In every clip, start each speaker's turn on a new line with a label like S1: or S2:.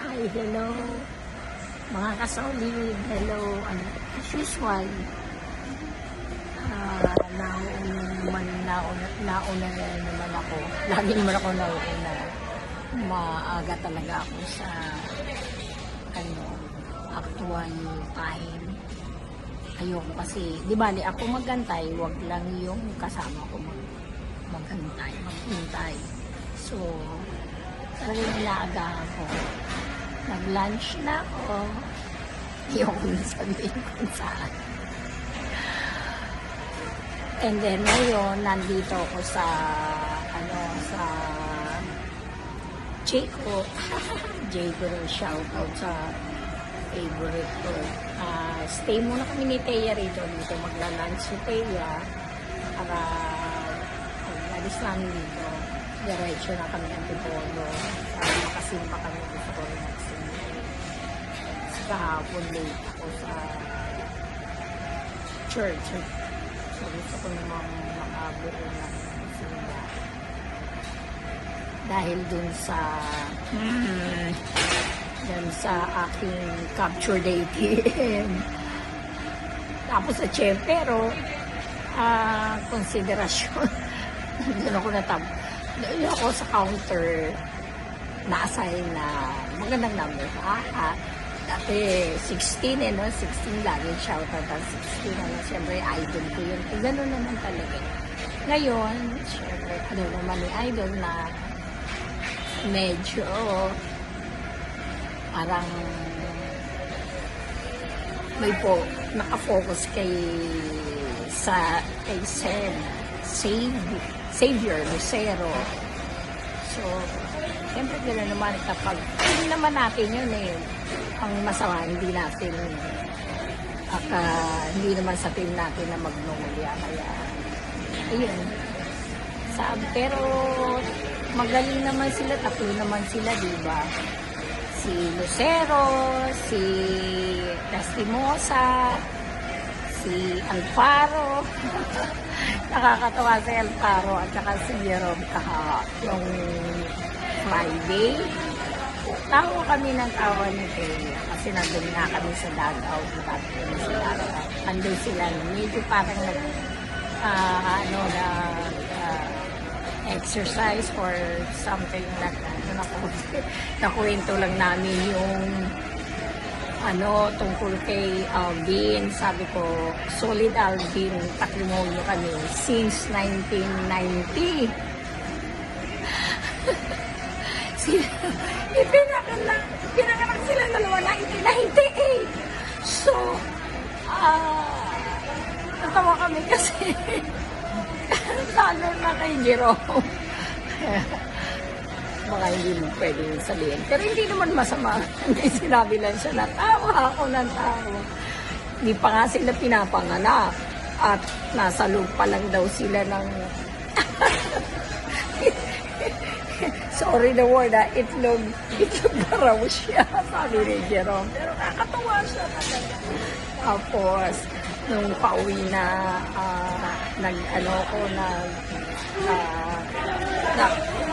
S1: Hi, hello. Mga kasolid, hello. As usual, nauna na naman ako. Lagi naman ako nauna. Maaga talaga ako sa actual time. Ayoko kasi, di bali ako magantay, wag lang yung kasama ko maghintay. So, talagang inaagahan ko. Nag-lunch na ako. Ayoko na sabihin kung saan. And then ngayon, nandito ako sa Jayco. Jayco rin, shoutout sa favorite ko. Stay muna kami ni Thea rito. Dito magla-lunch si Thea para alis namin dito. Diretso na kami ang Antipolo. Para makasimba kami dito ko rin magsimba. Kahapon late ako sa church. So gusto ko namang makabuo ng simba. Dahil dun sa aking capture dating. Tapos sa pero konsiderasyon. Doon ako sa counter na-assign na magandang number. Dati 16 16 lagi shoutout ang 16 siyempre idol ko yun. Gano'n naman talaga. Ngayon, siyempre, naman ni idol na medyo parang may nakafocus kay Xavier Lucero. So, siyempre gano'n naman kapag hindi naman natin yun ang masama, hindi naman sa team natin na magnungulya. Kaya, ayun. Pero, magaling naman sila, tatlo naman sila, diba? Si Lucero, si Lastimosa, si Alfaro. Nakakatawa si Alfaro at saka si Jerome yung Friday. Tawa kami ng tawa ni Thea kasi nandun nga kami sa dugout. Andun sila. Medyo parang exercise or something like that. Nakuwento lang namin yung tungkol kay Alvin. Sabi ko, solid Alvin, patrimonyo kami since 1990. Pinanganak sila dalawa 1998. So, natawa kami kasi lalo na kay Jerome. Baka hindi mo pwedeng sabihin. Pero hindi naman masama. Hindi sinabi lang siya, natawa ako ng tawa. Hindi pa nga sila pinapanganak. At nasa loob pa lang daw sila ng sorry the word, itlog na raw siya, sabi ni Jerome. Pero nakakatawa siya talaga. Tapos, nung pauwi na,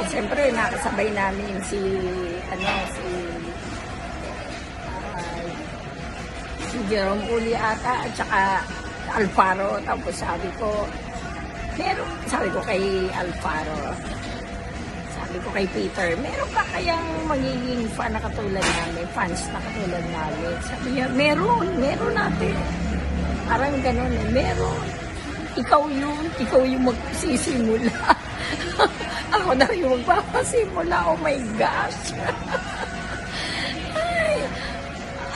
S1: siyempre, nakasabay namin si Jerome uli ata, at saka Alfaro. Tapos sabi ko kay Alfaro, sabi ko kay Peter, meron ka kayang magiging fan na katulad namin, fans na katulad namin? Sabi niya, meron natin. Parang gano'n meron. Ikaw yung magsisimula. Ako na yung magpapasimula. Oh my gosh. Ay,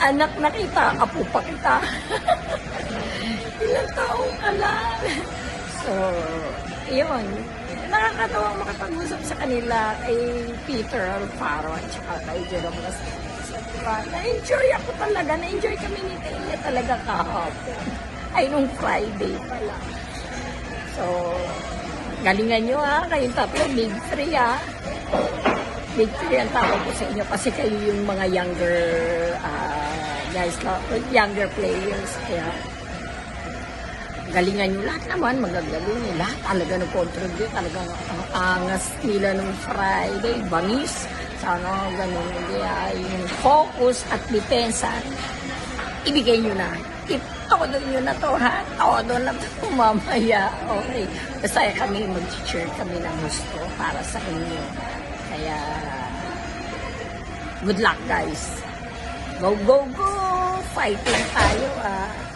S1: anak na kita, apo pa kita. Ilang taong ka lang. So, yun. Nakakatawang makapag-usap sa kanila kay Peter Alfaro at saka kay Jerome Lastimosa. Na-enjoy ako talaga. Na-enjoy kami ni Thea talaga kahapon. Ay, nung Friday pala. So, galingan nyo kayong tatlo, big 3 Big 3 ang tawag ko sa inyo kasi kayo yung mga younger guys, younger players. Kaya, galingan nyo lahat naman, magagaling lahat talaga nag-contribute, talagang ang angas nila ng Friday, bangis, Sana ganun. Hindi yung focus at depensa, ibigay nyo na. Todo nyo na to, ha? Todo na to mamaya. Okay. Basta kami mag-cheer kami ng gusto para sa inyo. Kaya, good luck, guys. Go, go, go! Fight lang tayo, ah.